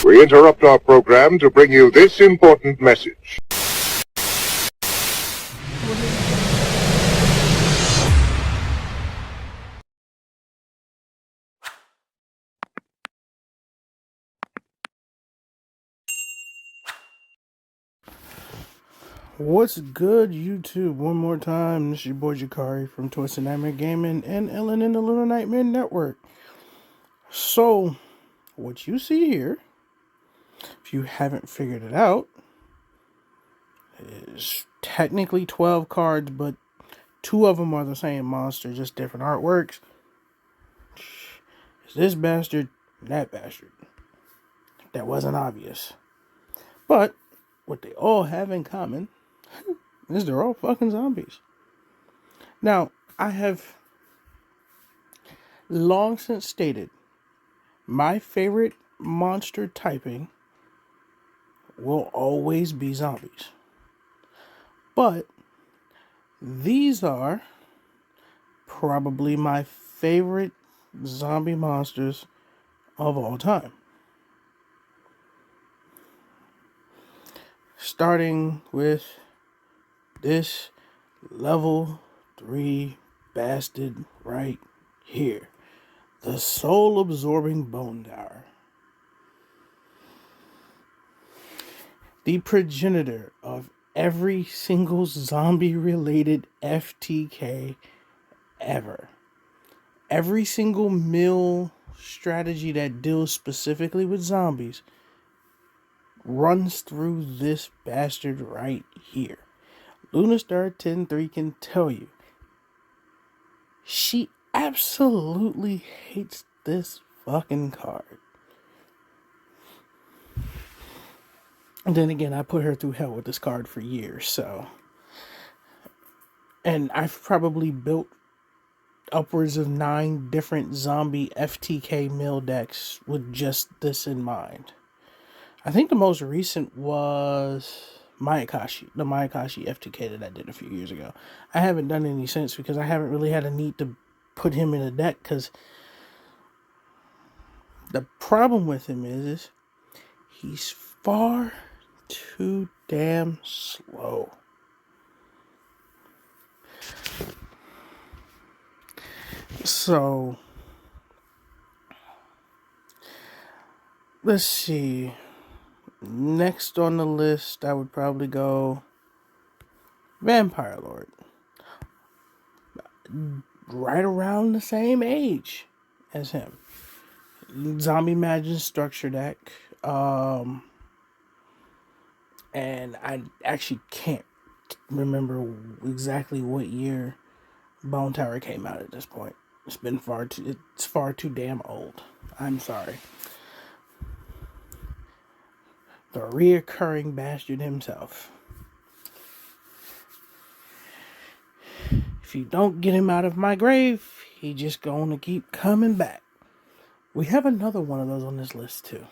We interrupt our program to bring you this important message. What's good, YouTube? One more time, this is your boy Jakari from Twisted Nightmare Gaming and Ellen in the Little Nightmare Network. So, what you see here, if you haven't figured it out, is technically 12 cards, but 2 of them are the same monster, just different artworks. It's this bastard and that bastard. That wasn't obvious. But, what they all have in common is they're all fucking zombies. Now, I have long since stated my favorite monster typing will always be zombies. But these are probably my favorite zombie monsters of all time. Starting with this level 3 bastard right here. The soul-absorbing bone tower. The progenitor of every single zombie-related FTK ever. Every single mill strategy that deals specifically with zombies runs through this bastard right here. Lunastar 10-3 can tell you she absolutely hates this fucking card. And then again, I put her through hell with this card for years, so. And I've probably built upwards of 9 different zombie FTK mill decks with just this in mind. I think the most recent was Mayakashi, the Mayakashi FTK that I did a few years ago. I haven't done any since because I haven't really had a need to put him in a deck because the problem with him is he's far too damn slow. So, let's see. Next on the list, I would probably go Vampire Lord. Right around the same age as him. Zombie Magic structure deck. And I actually can't remember exactly what year Bone Tower came out at this point. It's far too damn old. I'm sorry. The reoccurring bastard himself. If you don't get him out of my grave, he just gonna keep coming back. We have another one of those on this list too.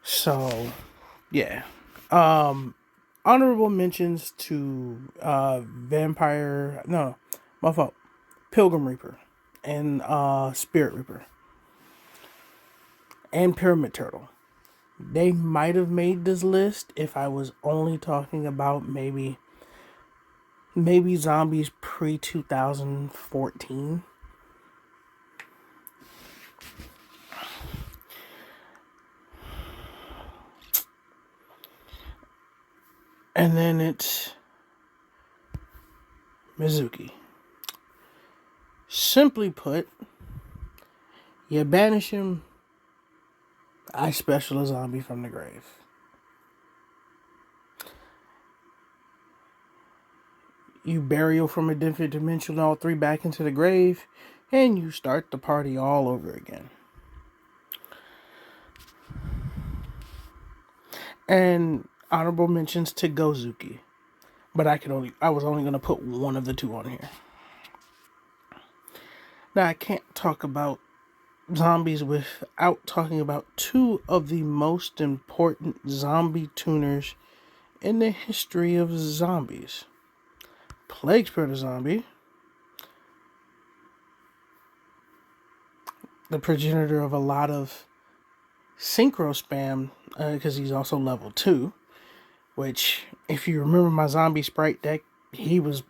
So, yeah. Honorable mentions to Pilgrim Reaper and Spirit Reaper and Pyramid Turtle. They might have made this list if I was only talking about maybe zombies pre-2014. And then it's Mizuki. Simply put, you banish him, I special a zombie from the grave. You burial from a different dimension all 3 back into the grave, and you start the party all over again. And honorable mentions to Gozuki. But I was only going to put one of the 2 on here. Now, I can't talk about zombies without talking about 2 of the most important zombie tuners in the history of zombies. Plague Spirit Zombie, the progenitor of a lot of synchro spam, because he's also level 2, which, if you remember my zombie sprite deck, he was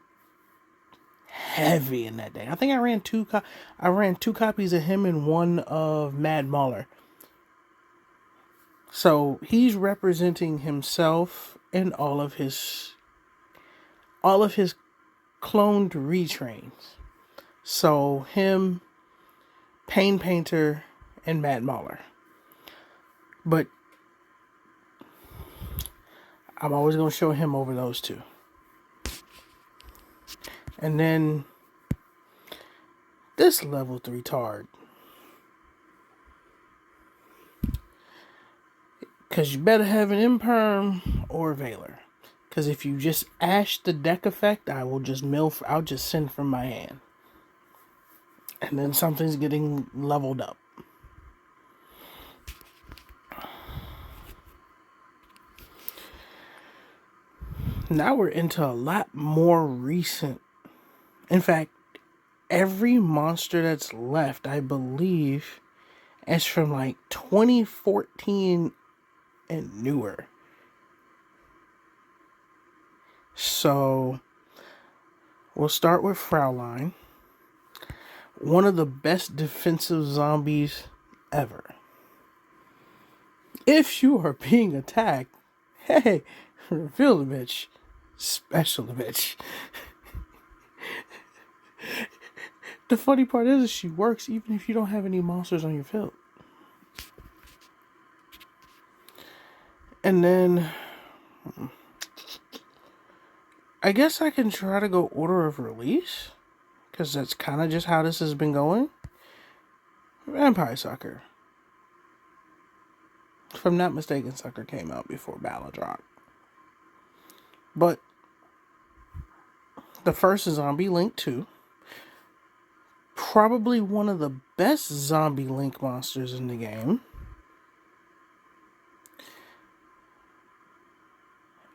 heavy in that deck. I think I ran two copies of him and one of Mad Mauler. So he's representing himself and all of his cloned retrains. So him, Pain Painter, and Mad Mauler. But I'm always going to show him over those two. And then this level 3 tard. Because you better have an Imperm or Veiler. Because if you just ash the deck effect, I'll just send from my hand. And then something's getting leveled up. Now we're into a lot more recent. In fact, every monster that's left, I believe, is from like 2014 and newer. So we'll start with Fraulein. One of the best defensive zombies ever. If you are being attacked, hey, reveal the bitch. Special the bitch. The funny part is she works even if you don't have any monsters on your field. And then I guess I can try to go order of release, because that's kind of just how this has been going. Vampire Sucker. If I'm not mistaken, Sucker came out before Ballad Rock. But the first is Zombie Link 2. Probably one of the best Zombie Link monsters in the game.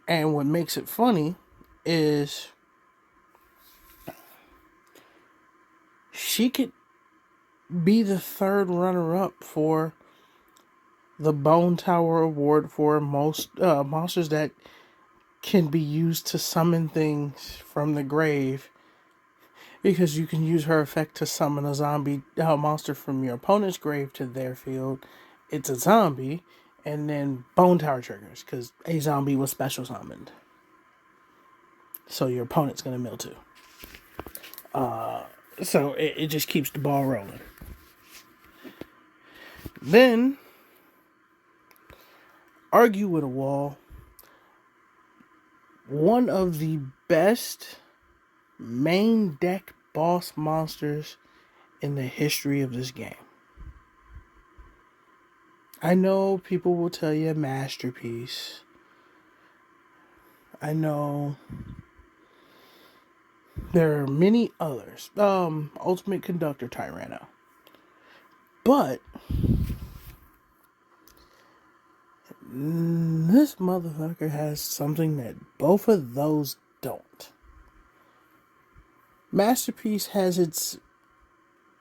And what makes it funny is she could be the third runner-up for the Bone Tower Award for most monsters that can be used to summon things from the grave, because you can use her effect to summon a zombie monster from your opponent's grave to their field. It's a zombie, and then Bone Tower triggers because a zombie was special summoned. So your opponent's gonna mill too. So it just keeps the ball rolling. Then argue with a wall. One of the best main deck boss monsters in the history of this game. I know people will tell you Masterpiece. I know there are many others. Ultimate Conductor Tyranno. But this motherfucker has something that both of those don't. Masterpiece has its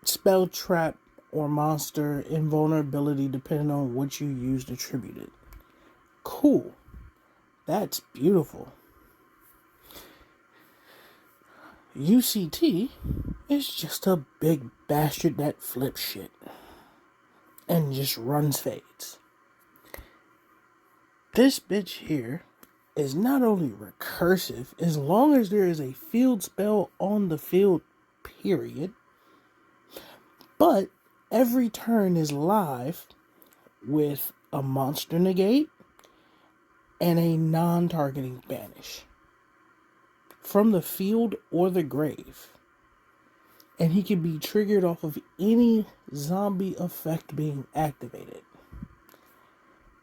spell trap or monster invulnerability depending on what you use to tribute it. Cool. That's beautiful. UCT is just a big bastard that flips shit and just runs fades. This bitch here is not only recursive, as long as there is a field spell on the field, period, but every turn is live with a monster negate and a non-targeting banish from the field or the grave. And he can be triggered off of any zombie effect being activated.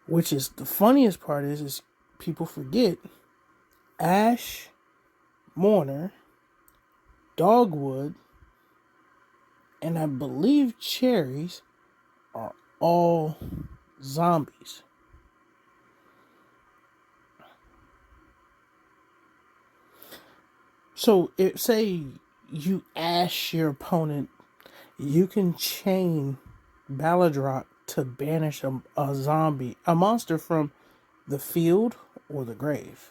Which is the funniest part is people forget Ash, Mourner, Dogwood, and I believe Cherries are all zombies. So if say you ash your opponent, you can chain Balladrock to banish a zombie, a monster from the field or the grave.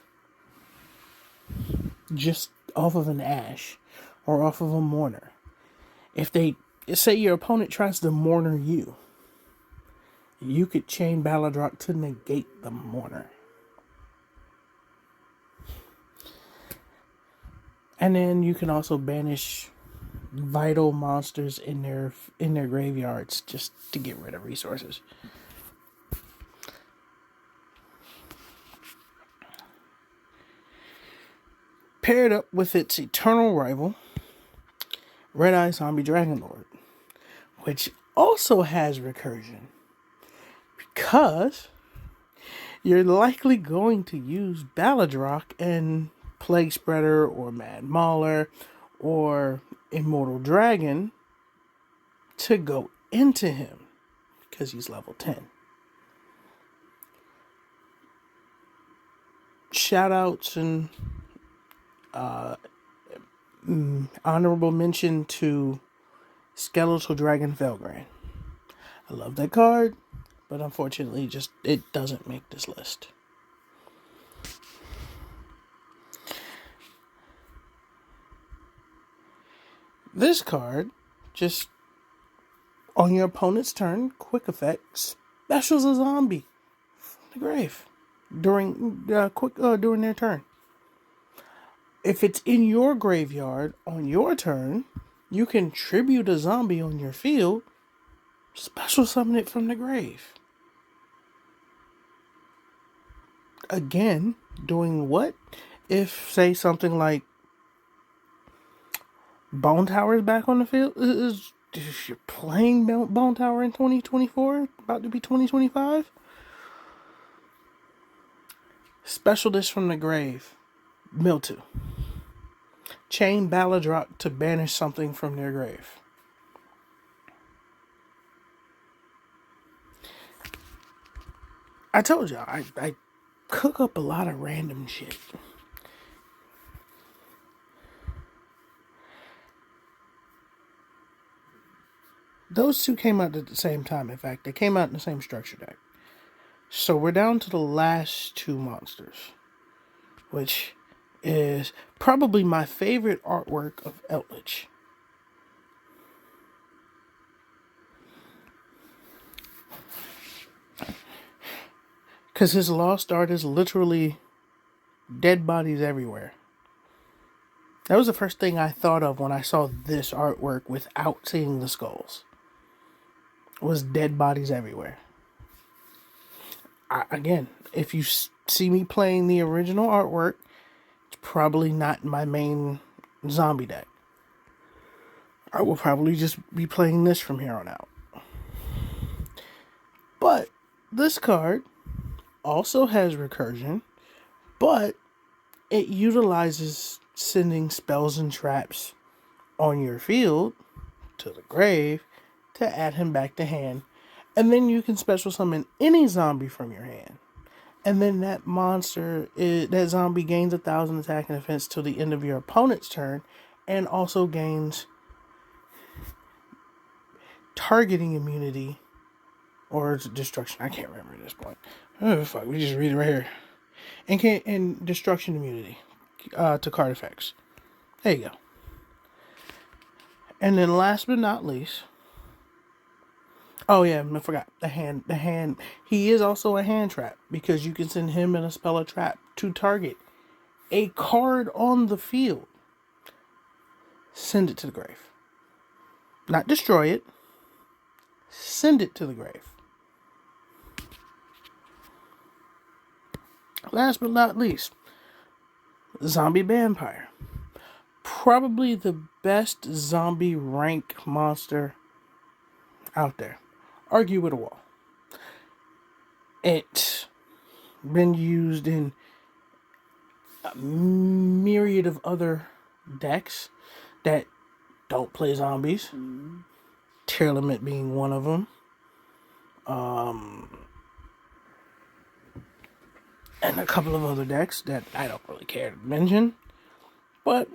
Just off of an ash or off of a mourner. If they say your opponent tries to mourner you, you could chain Baladrock to negate the mourner. And then you can also banish vital monsters in their graveyards just to get rid of resources. Paired up with its eternal rival, Red Eye Zombie Dragonlord, which also has recursion, because you're likely going to use Baladrock and Plague Spreader or Mad Mauler or Immortal Dragon to go into him because he's level 10. Shoutouts and honorable mention to Skeletal Dragon Felgran. I love that card, but unfortunately it doesn't make this list. This card, just on your opponent's turn, quick effect, specials a zombie from the grave during their turn. If it's in your graveyard on your turn, you can tribute a zombie on your field, special summon it from the grave. Again, doing what? If, say, something like Bone Tower is back on the field, is you're playing Bone Tower in 2024, about to be 2025? Special this from the grave. Mildew. Chain Baladrock to banish something from their grave. I told y'all, I cook up a lot of random shit. Those two came out at the same time. In fact, they came out in the same structure deck. So we're down to the last two monsters, which is probably my favorite artwork of Eldritch. Because his lost art is literally dead bodies everywhere. That was the first thing I thought of when I saw this artwork without seeing the skulls. Was dead bodies everywhere. Again, if you see me playing the original artwork, it's probably not my main zombie deck. I will probably just be playing this from here on out. But this card also has recursion, but it utilizes sending spells and traps on your field to the grave to add him back to hand. And then you can special summon any zombie from your hand. And then that zombie gains 1,000 attack and defense till the end of your opponent's turn, and also gains targeting immunity or destruction. I can't remember at this point. Oh fuck, we just read it right here. And destruction immunity to card effects. There you go. And then last but not least, oh yeah, I forgot the hand. He is also a hand trap because you can send him and a spell a trap to target a card on the field. Send it to the grave. Not destroy it. Send it to the grave. Last but not least, Zombie Vampire. Probably the best zombie rank monster out there. Argue with a wall. It's been used in a myriad of other decks that don't play zombies. Tear Limit being one of them. And a couple of other decks that I don't really care to mention. But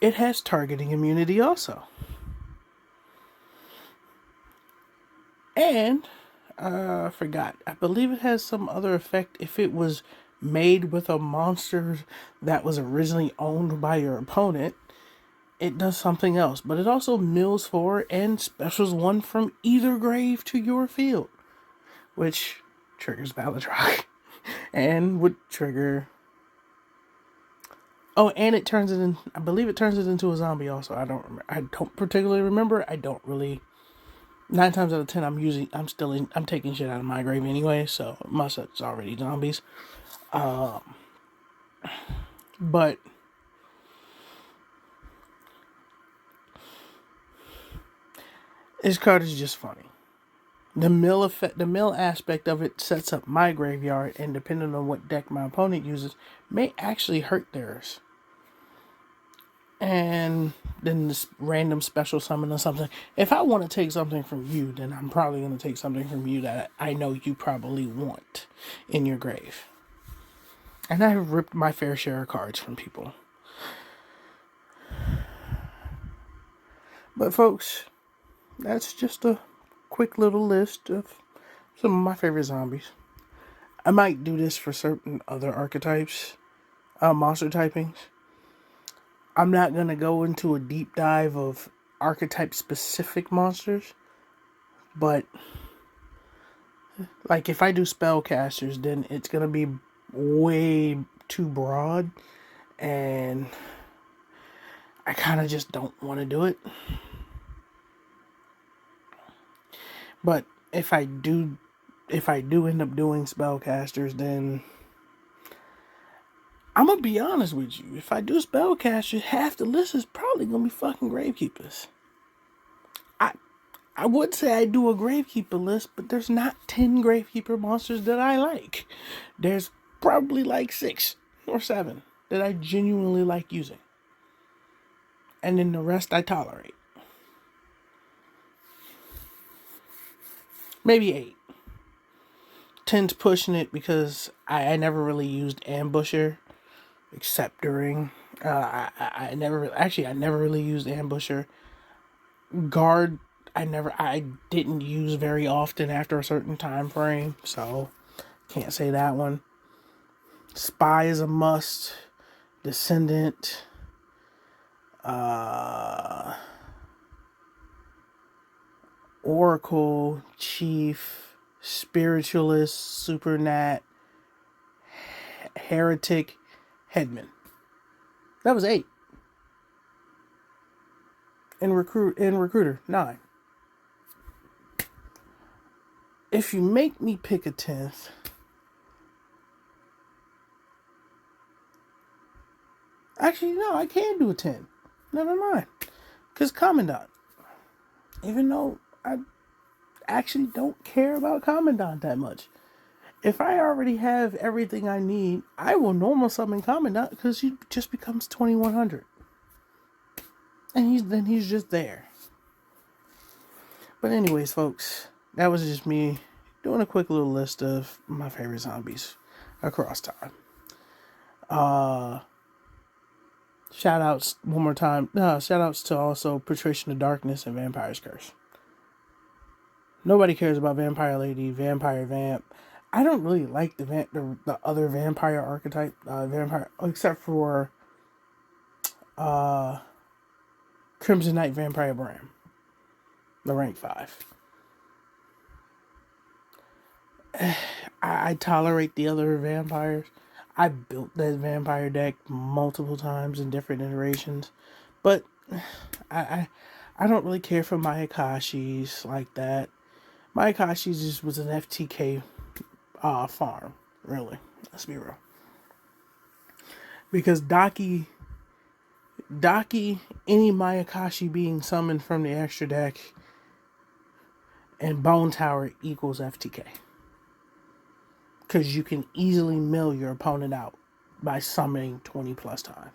it has targeting immunity also. And I forgot. I believe it has some other effect if it was made with a monster that was originally owned by your opponent. It does something else, but it also mills 4 and specials 1 from either grave to your field, which triggers Ballad Rock and would trigger. Oh, and it turns it in. I believe it turns it into a zombie. Also, I don't remember. I don't particularly remember. I don't really. 9 times out of 10, I'm taking shit out of my grave anyway, so my set's already zombies. But this card is just funny. The mill aspect of it sets up my graveyard, and depending on what deck my opponent uses, may actually hurt theirs. And then this random special summon or something. If I want to take something from you, then I'm probably going to take something from you that I know you probably want in your grave. And I have ripped my fair share of cards from people. But folks, that's just a quick little list of some of my favorite zombies. I might do this for certain other archetypes, monster typings. I'm not going to go into a deep dive of archetype-specific monsters, but like if I do spellcasters, then it's going to be way too broad, and I kind of just don't want to do it. But if I do end up doing spellcasters, then I'm going to be honest with you. If I do spellcasters, half the list is probably going to be fucking Gravekeepers. I would say I do a Gravekeeper list, but there's not 10 Gravekeeper monsters that I like. There's probably like 6 or 7 that I genuinely like using. And then the rest I tolerate. Maybe 8. 10's pushing it because I never really used Ambusher. Except during, I never really used Ambusher. Guard, I didn't use very often after a certain time frame, so can't say that one. Spy is a must. Descendant, Oracle, Chief, Spiritualist, Supernat, Heretic, Headman. That was 8. And Recruiter, 9. If you make me pick a 10th, actually no, I can do a 10. Never mind. Because Commandant. Even though I actually don't care about Commandant that much. If I already have everything I need, I will normal summon Commandant because he just becomes 2100. And he's just there. But anyways, folks, that was just me doing a quick little list of my favorite zombies across time. Shout outs one more time. Shout outs to also Patrician of Darkness and Vampire's Curse. Nobody cares about Vampire Lady, Vampire Vamp. I don't really like the other vampire archetype, vampire, except for Crimson Knight Vampire Bram, the rank 5. I tolerate the other vampires. I built that vampire deck multiple times in different iterations, but I don't really care for Mayakashis like that. Mayakashis just was an FTK farm, really. Let's be real. Because Daki, any Mayakashi being summoned from the extra deck, and Bone Tower equals FTK. Because you can easily mill your opponent out by summoning 20 plus times.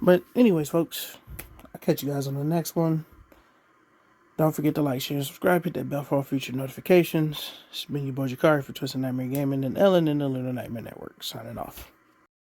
But anyways, folks, I'll catch you guys on the next one. Don't forget to like, share, and subscribe. Hit that bell for all future notifications. It's been your boy Jakari for Twisted Nightmare Gaming and Ellen and the Little Nightmare Network. Signing off.